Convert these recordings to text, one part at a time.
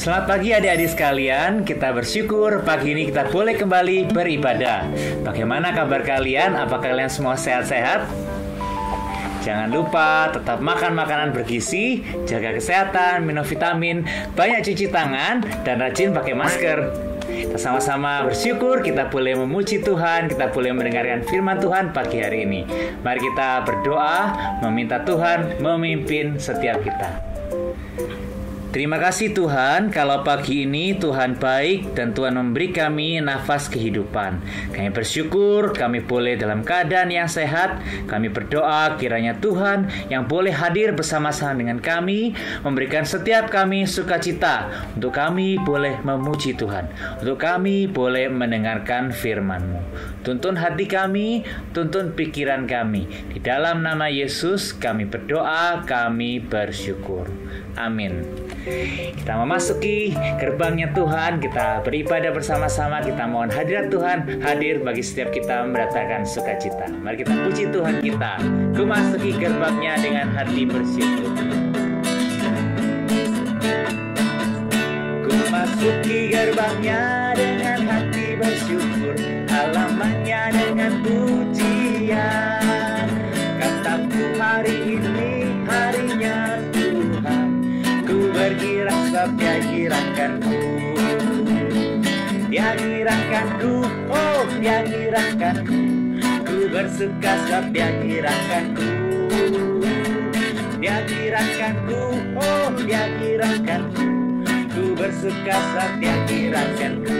Selamat pagi adik-adik sekalian, kita bersyukur pagi ini kita boleh kembali beribadah. Bagaimana kabar kalian? Apakah kalian semua sehat-sehat? Jangan lupa tetap makan makanan bergizi, jaga kesehatan, minum vitamin, banyak cuci tangan, dan rajin pakai masker. Kita sama-sama bersyukur kita boleh memuji Tuhan, kita boleh mendengarkan firman Tuhan pagi hari ini. Mari kita berdoa, meminta Tuhan memimpin setiap kita. Terima kasih Tuhan, kalau pagi ini Tuhan baik dan Tuhan memberi kami nafas kehidupan. Kami bersyukur kami boleh dalam keadaan yang sehat. Kami berdoa kiranya Tuhan yang boleh hadir bersama-sama dengan kami, memberikan setiap kami sukacita untuk kami boleh memuji Tuhan, untuk kami boleh mendengarkan firman-Mu. Tuntun hati kami, tuntun pikiran kami. Di dalam nama Yesus kami berdoa, kami bersyukur. Amin. Kita memasuki gerbangnya Tuhan, kita beribadah bersama-sama, kita mohon hadirat Tuhan hadir bagi setiap kita mendatangkan sukacita. Mari kita puji Tuhan kita. Ku masuki gerbangnya dengan hati bersyukur. Ku masuki gerbangnya dengan hati bersyukur, halamannya dengan pujian. Kataku hari ini harinya Tuhan, ku bergerak sebab Dia gerakanku. Dia gerakanku, oh Dia gerakanku. Ku bersuka sebab Dia gerakanku. Dia gerakanku, oh Dia gerakanku. Ku bersuka sebab Dia gerakanku.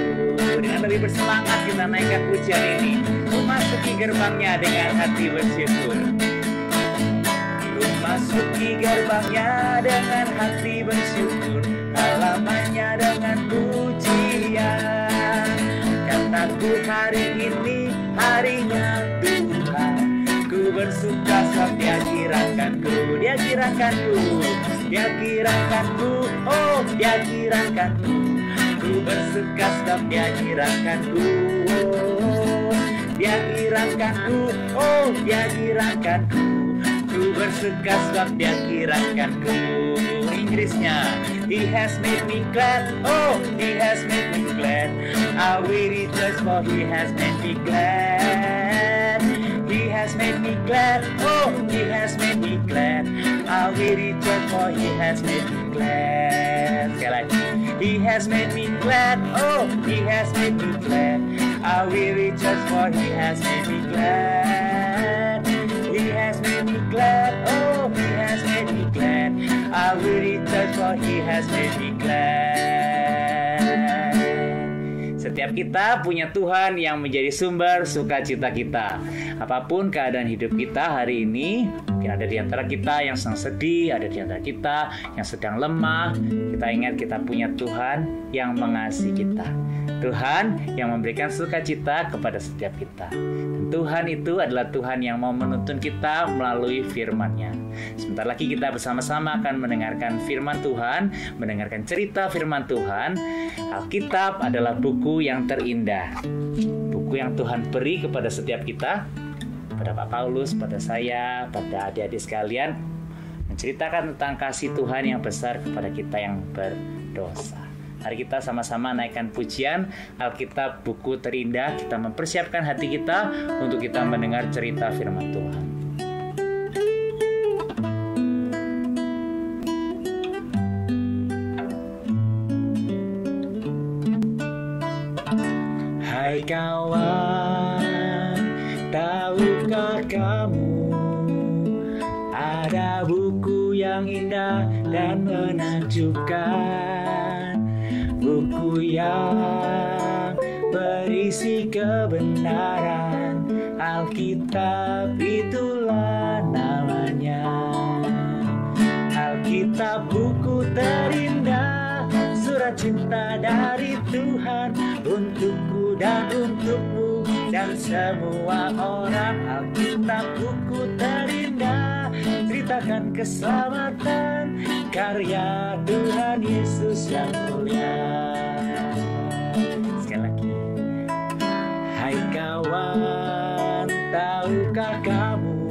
Dengan lebih bersemangat kita naikkan pujian ini. Ku masuki gerbangnya dengan hati bersyukur. Masuki gerbangnya dengan hati bersyukur, halamannya dengan pujian. Kataku hari ini harinya Tuhan, ku bersuka sebab Dia gerakanku. Dia gerakanku, Dia gerakanku, oh Dia gerakanku. Ku bersuka sebab Dia gerakanku. Dia gerakanku, oh Dia gerakanku. Ku bersuka sebab Dia gerakanku. Inggrisnya, He has made me glad, oh He has made me glad. I will rejoice for He has made me glad. He has made me glad, oh He has made me glad. I will rejoice for He has made me glad. Sekali lagi, He has made me glad, oh He has made me glad. I will rejoice for He has made me glad. He has made me glad, oh He has made me glad. I will rejoice for He has made me glad. Setiap kita punya Tuhan yang menjadi sumber sukacita kita. Apapun keadaan hidup kita hari ini, mungkin ada di antara kita yang sedang sedih, ada di antara kita yang sedang lemah. Kita ingat kita punya Tuhan yang mengasihi kita, Tuhan yang memberikan sukacita kepada setiap kita. Dan Tuhan itu adalah Tuhan yang mau menuntun kita melalui firman-Nya. Sebentar lagi kita bersama-sama akan mendengarkan firman Tuhan, mendengarkan cerita firman Tuhan. Alkitab adalah buku yang terindah, buku yang Tuhan beri kepada setiap kita, pada Pak Paulus, pada saya, pada adik-adik sekalian, menceritakan tentang kasih Tuhan yang besar kepada kita yang berdosa. Mari kita sama-sama naikkan pujian Alkitab buku terindah. Kita mempersiapkan hati kita untuk kita mendengar cerita firman Tuhan. Hai kawan, tahukah kamu ada buku yang indah dan menakjubkan, buku yang berisi kebenaran. Alkitab itulah namanya. Alkitab buku terindah, surat cinta dari Tuhan untukku dan untukmu dan semua orang. Alkitab buku terindah, ceritakan keselamatan karya Tuhan Yesus yang mulia. Sekali lagi, hai kawan, tahukah kamu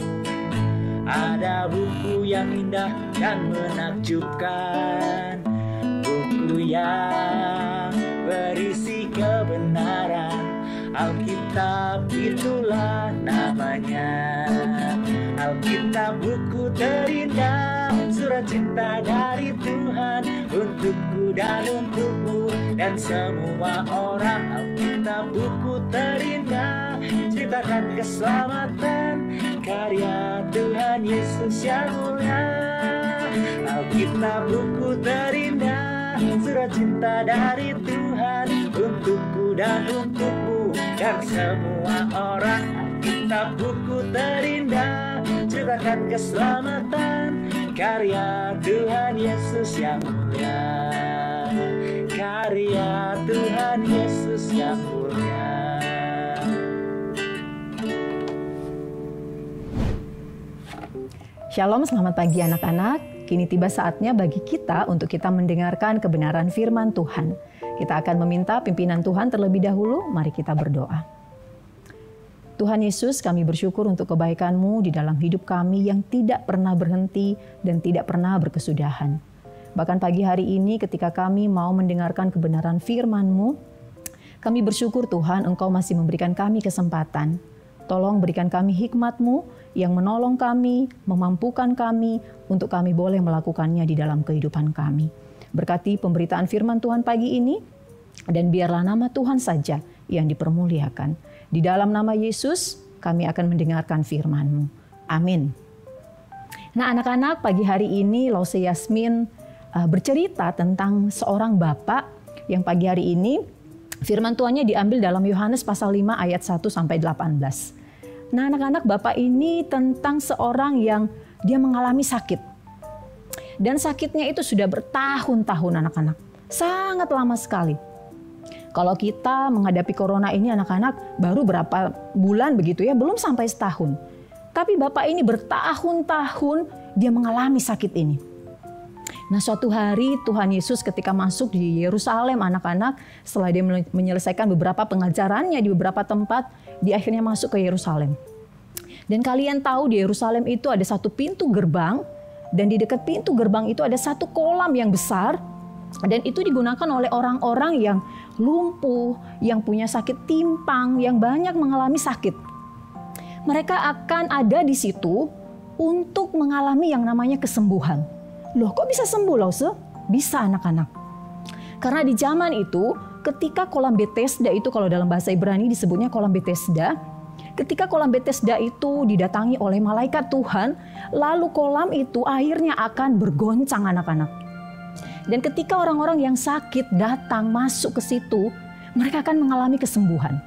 ada buku yang indah dan menakjubkan, buku buku yang berisi kebenaran. Alkitab itulah namanya. Alkitab buku terindah, surat cinta dari Tuhan untukku dan untukmu dan semua orang. Alkitab buku terindah, ceritakan keselamatan karya Tuhan Yesus yang mulia. Alkitab buku terindah, surat cinta dari Tuhan untukku dan untukmu dan semua orang. Alkitab buku terindah, ceritakan keselamatan karya Tuhan Yesus yang mulia. Karya Tuhan Yesus yang mulia. Shalom, selamat pagi anak-anak. Kini tiba saatnya bagi kita untuk kita mendengarkan kebenaran firman Tuhan. Kita akan meminta pimpinan Tuhan terlebih dahulu. Mari kita berdoa. Tuhan Yesus, kami bersyukur untuk kebaikan-Mu di dalam hidup kami yang tidak pernah berhenti dan tidak pernah berkesudahan. Bahkan pagi hari ini ketika kami mau mendengarkan kebenaran firman-Mu, kami bersyukur Tuhan Engkau masih memberikan kami kesempatan. Tolong berikan kami hikmat-Mu yang menolong kami, memampukan kami untuk kami boleh melakukannya di dalam kehidupan kami. Berkati pemberitaan firman Tuhan pagi ini, dan biarlah nama Tuhan saja yang dipermuliakan. Di dalam nama Yesus, kami akan mendengarkan firman-Mu. Amin. Nah anak-anak, pagi hari ini Lause Yasmin bercerita tentang seorang bapak yang pagi hari ini firman Tuhannya diambil dalam Yohanes pasal 5 ayat 1 sampai 18. Nah anak-anak, bapak ini tentang seorang yang dia mengalami sakit. Dan sakitnya itu sudah bertahun-tahun anak-anak. Sangat lama sekali. Kalau kita menghadapi corona ini anak-anak baru berapa bulan begitu ya, belum sampai setahun. Tapi bapak ini bertahun-tahun dia mengalami sakit ini. Nah suatu hari Tuhan Yesus ketika masuk di Yerusalem anak-anak, setelah dia menyelesaikan beberapa pengajarannya di beberapa tempat, dia akhirnya masuk ke Yerusalem. Dan kalian tahu di Yerusalem itu ada satu pintu gerbang, dan di dekat pintu gerbang itu ada satu kolam yang besar, dan itu digunakan oleh orang-orang yang lumpuh, yang punya sakit timpang, yang banyak mengalami sakit. Mereka akan ada di situ untuk mengalami yang namanya kesembuhan. Loh kok bisa sembuh Lause? Bisa anak-anak. Karena di zaman itu ketika kolam Bethesda itu, kalau dalam bahasa Ibrani disebutnya kolam Bethesda. Ketika kolam Bethesda itu didatangi oleh malaikat Tuhan, lalu kolam itu airnya akan bergoncang anak-anak. Dan ketika orang-orang yang sakit datang masuk ke situ, mereka akan mengalami kesembuhan.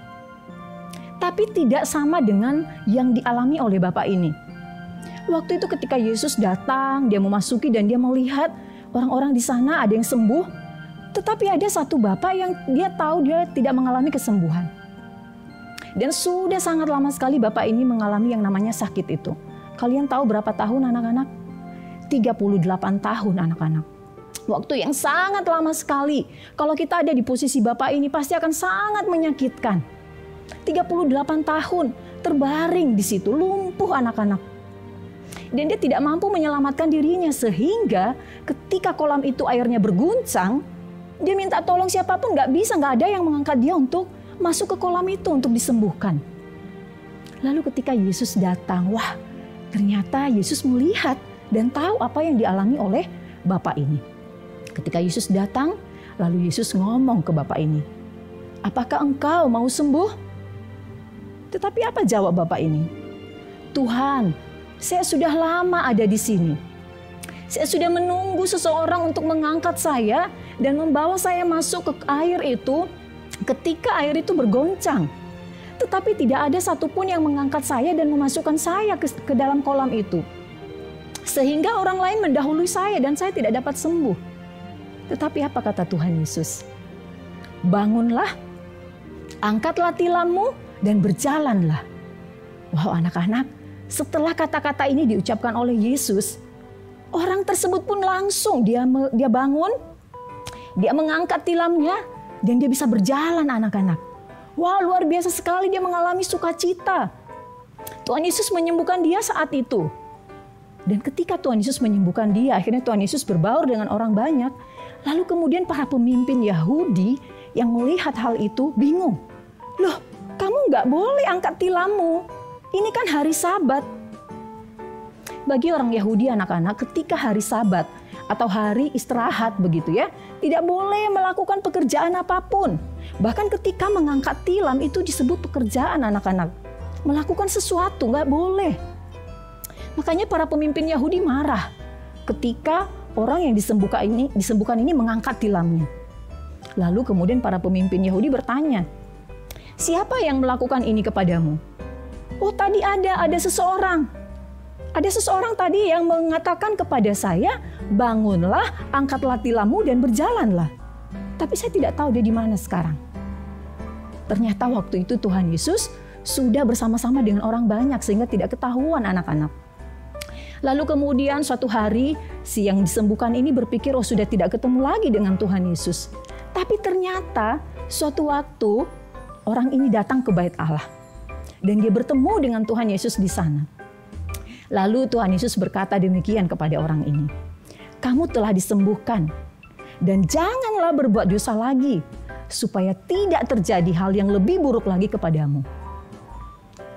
Tapi tidak sama dengan yang dialami oleh bapak ini. Waktu itu ketika Yesus datang, dia memasuki dan dia melihat orang-orang di sana ada yang sembuh. Tetapi ada satu bapak yang dia tahu dia tidak mengalami kesembuhan. Dan sudah sangat lama sekali bapak ini mengalami yang namanya sakit itu. Kalian tahu berapa tahun anak-anak? 38 tahun anak-anak. Waktu yang sangat lama sekali. Kalau kita ada di posisi bapak ini pasti akan sangat menyakitkan. 38 tahun terbaring di situ, lumpuh anak-anak. Dan dia tidak mampu menyelamatkan dirinya sehingga ketika kolam itu airnya berguncang, dia minta tolong siapapun, nggak ada yang mengangkat dia untuk masuk ke kolam itu untuk disembuhkan. Lalu ketika Yesus datang, wah ternyata Yesus melihat dan tahu apa yang dialami oleh bapak ini. Ketika Yesus datang, lalu Yesus ngomong ke bapak ini, apakah engkau mau sembuh? Tetapi apa jawab bapak ini? Tuhan, saya sudah lama ada di sini. Saya sudah menunggu seseorang untuk mengangkat saya dan membawa saya masuk ke air itu ketika air itu bergoncang. Tetapi tidak ada satupun yang mengangkat saya dan memasukkan saya ke dalam kolam itu. Sehingga orang lain mendahului saya dan saya tidak dapat sembuh. Tetapi apa kata Tuhan Yesus? Bangunlah, angkatlah tilammu dan berjalanlah. Wow anak-anak, setelah kata-kata ini diucapkan oleh Yesus, orang tersebut pun langsung dia bangun, dia mengangkat tilamnya dan dia bisa berjalan anak-anak. Wah luar biasa sekali, dia mengalami sukacita. Tuhan Yesus menyembuhkan dia saat itu. Dan ketika Tuhan Yesus menyembuhkan dia, akhirnya Tuhan Yesus berbaur dengan orang banyak. Lalu kemudian para pemimpin Yahudi yang melihat hal itu bingung. Loh, kamu nggak boleh angkat tilammu. Ini kan hari Sabat. Bagi orang Yahudi anak-anak, ketika hari Sabat atau hari istirahat begitu ya, tidak boleh melakukan pekerjaan apapun. Bahkan ketika mengangkat tilam itu disebut pekerjaan anak-anak. Melakukan sesuatu nggak boleh. Makanya para pemimpin Yahudi marah ketika orang yang disembuhkan ini mengangkat tilamnya. Lalu kemudian para pemimpin Yahudi bertanya, siapa yang melakukan ini kepadamu? Oh, tadi ada seseorang. Ada seseorang tadi yang mengatakan kepada saya, bangunlah, angkatlah tilammu dan berjalanlah. Tapi saya tidak tahu dia di mana sekarang. Ternyata waktu itu Tuhan Yesus sudah bersama-sama dengan orang banyak sehingga tidak ketahuan anak-anak. Lalu kemudian suatu hari si yang disembuhkan ini berpikir, oh sudah tidak ketemu lagi dengan Tuhan Yesus. Tapi ternyata suatu waktu orang ini datang ke bait Allah. Dan dia bertemu dengan Tuhan Yesus di sana. Lalu Tuhan Yesus berkata demikian kepada orang ini. Kamu telah disembuhkan dan janganlah berbuat dosa lagi supaya tidak terjadi hal yang lebih buruk lagi kepadamu.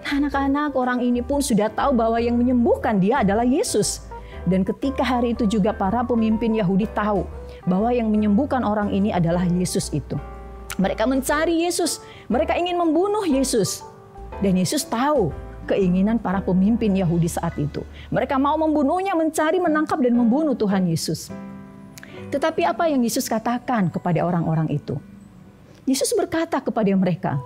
Anak-anak, orang ini pun sudah tahu bahwa yang menyembuhkan dia adalah Yesus. Dan ketika hari itu juga para pemimpin Yahudi tahu bahwa yang menyembuhkan orang ini adalah Yesus itu. Mereka mencari Yesus, mereka ingin membunuh Yesus. Dan Yesus tahu keinginan para pemimpin Yahudi saat itu. Mereka mau membunuhnya, mencari, menangkap, dan membunuh Tuhan Yesus. Tetapi apa yang Yesus katakan kepada orang-orang itu? Yesus berkata kepada mereka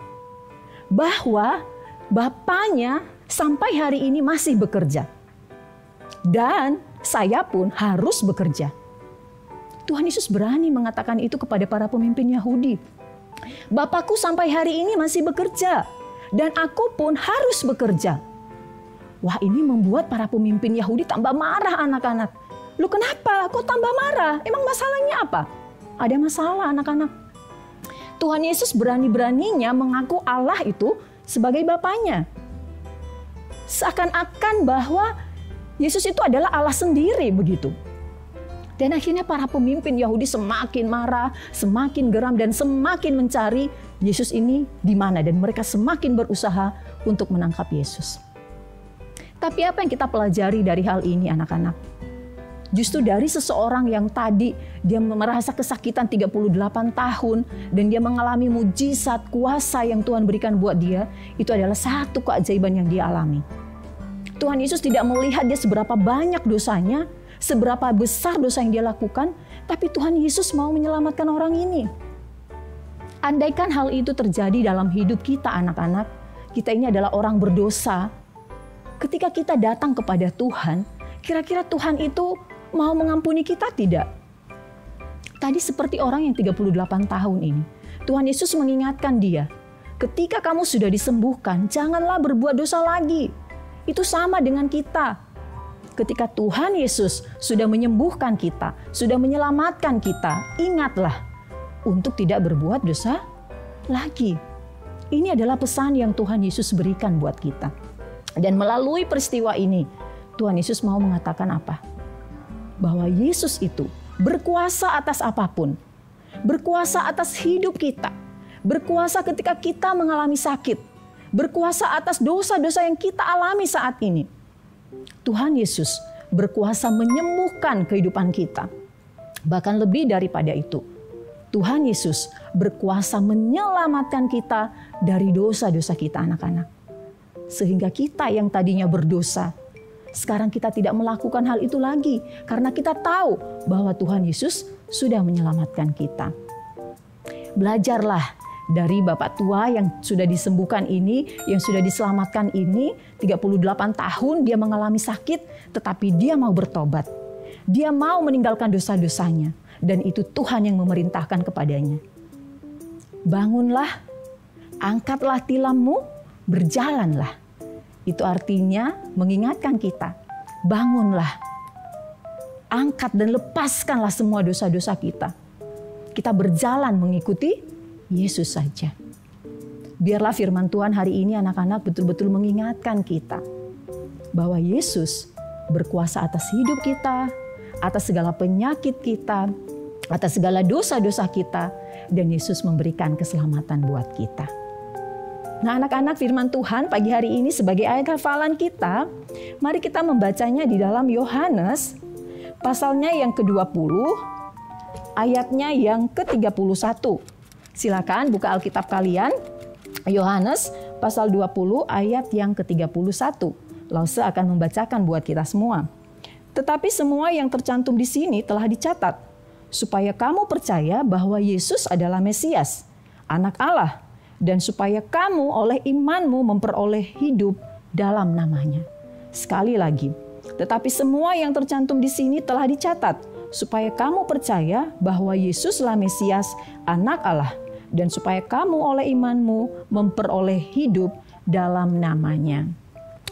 bahwa Bapaknya sampai hari ini masih bekerja. Dan saya pun harus bekerja. Tuhan Yesus berani mengatakan itu kepada para pemimpin Yahudi. Bapakku sampai hari ini masih bekerja. Dan aku pun harus bekerja. Wah, ini membuat para pemimpin Yahudi tambah marah anak-anak. Lu kenapa? Kok tambah marah? Emang masalahnya apa? Ada masalah anak-anak. Tuhan Yesus berani-beraninya mengaku Allah itu sebagai Bapaknya. Seakan-akan bahwa Yesus itu adalah Allah sendiri begitu. Dan akhirnya para pemimpin Yahudi semakin marah, semakin geram dan semakin mencari Yesus ini di mana, dan mereka semakin berusaha untuk menangkap Yesus. Tapi apa yang kita pelajari dari hal ini anak-anak? Justru dari seseorang yang tadi dia merasa kesakitan 38 tahun dan dia mengalami mujizat kuasa yang Tuhan berikan buat dia, itu adalah satu keajaiban yang dia alami. Tuhan Yesus tidak melihat dia seberapa banyak dosanya, seberapa besar dosa yang dia lakukan, tapi Tuhan Yesus mau menyelamatkan orang ini. Andaikan hal itu terjadi dalam hidup kita anak-anak, kita ini adalah orang berdosa. Ketika kita datang kepada Tuhan, kira-kira Tuhan itu mau mengampuni kita tidak? Tadi seperti orang yang 38 tahun ini. Tuhan Yesus mengingatkan dia, ketika kamu sudah disembuhkan, janganlah berbuat dosa lagi. Itu sama dengan kita. Ketika Tuhan Yesus sudah menyembuhkan kita, sudah menyelamatkan kita, ingatlah untuk tidak berbuat dosa lagi. Ini adalah pesan yang Tuhan Yesus berikan buat kita. Dan melalui peristiwa ini, Tuhan Yesus mau mengatakan apa? Bahwa Yesus itu berkuasa atas apapun. Berkuasa atas hidup kita. Berkuasa ketika kita mengalami sakit. Berkuasa atas dosa-dosa yang kita alami saat ini. Tuhan Yesus berkuasa menyembuhkan kehidupan kita. Bahkan lebih daripada itu, Tuhan Yesus berkuasa menyelamatkan kita dari dosa-dosa kita anak-anak. Sehingga kita yang tadinya berdosa, sekarang kita tidak melakukan hal itu lagi karena kita tahu bahwa Tuhan Yesus sudah menyelamatkan kita. Belajarlah dari Bapak tua yang sudah disembuhkan ini, yang sudah diselamatkan ini, 38 tahun dia mengalami sakit, tetapi dia mau bertobat. Dia mau meninggalkan dosa-dosanya, dan itu Tuhan yang memerintahkan kepadanya. Bangunlah, angkatlah tilammu, berjalanlah. Itu artinya mengingatkan kita, bangunlah, angkat dan lepaskanlah semua dosa-dosa kita. Kita berjalan mengikuti Yesus saja. Biarlah firman Tuhan hari ini anak-anak betul-betul mengingatkan kita bahwa Yesus berkuasa atas hidup kita, atas segala penyakit kita, atas segala dosa-dosa kita, dan Yesus memberikan keselamatan buat kita. Nah, anak-anak, firman Tuhan pagi hari ini sebagai ayat hafalan kita, mari kita membacanya di dalam Yohanes pasalnya yang ke-20, ayatnya yang ke-31. Silakan buka Alkitab kalian, Yohanes pasal 20 ayat yang ke-31. Lause akan membacakan buat kita semua. Tetapi semua yang tercantum di sini telah dicatat, supaya kamu percaya bahwa Yesus adalah Mesias, Anak Allah, dan supaya kamu oleh imanmu memperoleh hidup dalam namanya. Sekali lagi, tetapi semua yang tercantum di sini telah dicatat, supaya kamu percaya bahwa Yesuslah Mesias, Anak Allah, dan supaya kamu oleh imanmu memperoleh hidup dalam namanya.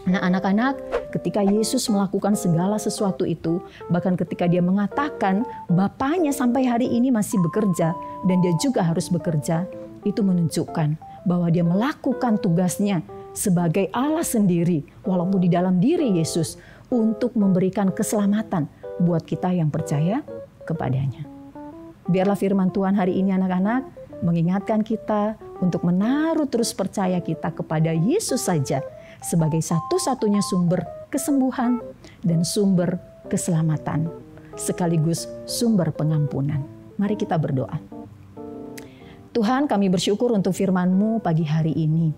Nah, anak-anak, ketika Yesus melakukan segala sesuatu itu, bahkan ketika dia mengatakan Bapaknya sampai hari ini masih bekerja dan dia juga harus bekerja, itu menunjukkan bahwa dia melakukan tugasnya sebagai Allah sendiri, walaupun di dalam diri Yesus, untuk memberikan keselamatan buat kita yang percaya kepadanya. Biarlah firman Tuhan hari ini anak-anak mengingatkan kita untuk menaruh terus percaya kita kepada Yesus saja sebagai satu-satunya sumber kesembuhan dan sumber keselamatan, sekaligus sumber pengampunan. Mari kita berdoa. Tuhan, kami bersyukur untuk firman-Mu pagi hari ini.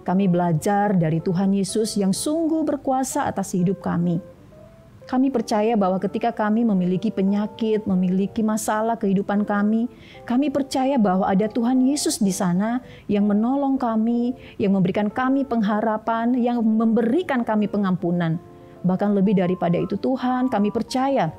Kami belajar dari Tuhan Yesus yang sungguh berkuasa atas hidup kami. Kami percaya bahwa ketika kami memiliki penyakit, memiliki masalah kehidupan kami percaya bahwa ada Tuhan Yesus di sana yang menolong kami, yang memberikan kami pengharapan, yang memberikan kami pengampunan. Bahkan lebih daripada itu Tuhan, kami percaya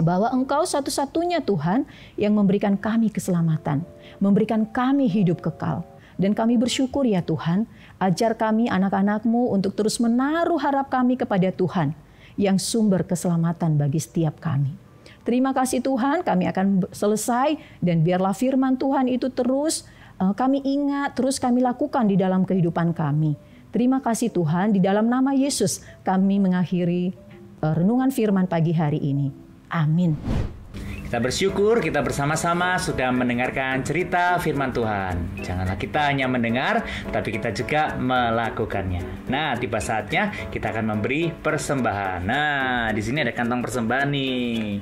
bahwa Engkau satu-satunya Tuhan yang memberikan kami keselamatan, memberikan kami hidup kekal. Dan kami bersyukur ya Tuhan, ajar kami anak-anak-Mu untuk terus menaruh harap kami kepada Tuhan, yang sumber keselamatan bagi setiap kami. Terima kasih Tuhan, kami akan selesai dan biarlah firman Tuhan itu terus kami ingat, terus kami lakukan di dalam kehidupan kami. Terima kasih Tuhan, di dalam nama Yesus kami mengakhiri renungan firman pagi hari ini. Amin. Kita bersyukur kita bersama-sama sudah mendengarkan cerita firman Tuhan. Janganlah kita hanya mendengar, tapi kita juga melakukannya. Nah, tiba saatnya kita akan memberi persembahan. Nah, di sini ada kantong persembahan nih.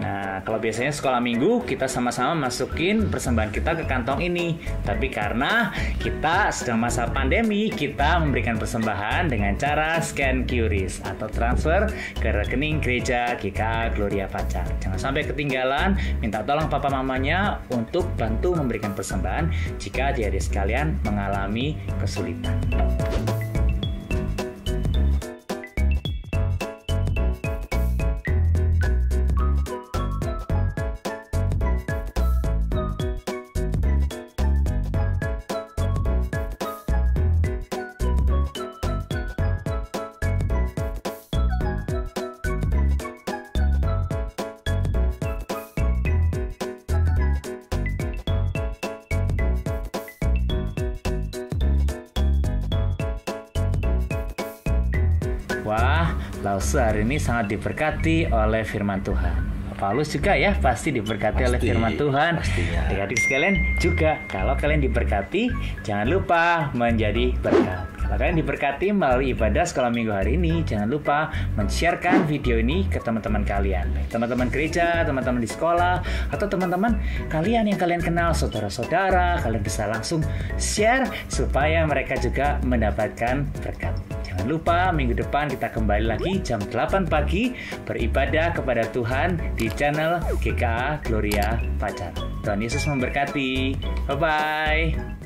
Nah, kalau biasanya sekolah minggu kita sama-sama masukin persembahan kita ke kantong ini. Tapi karena kita sedang masa pandemi, kita memberikan persembahan dengan cara scan QRIS atau transfer ke rekening gereja GKA Gloria Pacar. Jangan sampai ketinggalan. Minta tolong papa mamanya untuk bantu memberikan persembahan jika adik-adik sekalian mengalami kesulitan. Wah, Lause hari ini sangat diberkati oleh firman Tuhan. Paulus juga ya pasti diberkati oleh firman Tuhan. Adik-adik sekalian juga, kalau kalian diberkati, jangan lupa menjadi berkat. Kalau kalian diberkati melalui ibadah sekolah minggu hari ini, jangan lupa men-sharekan video ini ke teman-teman kalian. Teman-teman gereja, teman-teman di sekolah, atau teman-teman kalian yang kalian kenal, saudara-saudara, kalian bisa langsung share supaya mereka juga mendapatkan berkat. Jangan lupa minggu depan kita kembali lagi jam 8 pagi beribadah kepada Tuhan di channel GKA Gloria Pacar. Tuhan Yesus memberkati. Bye-bye.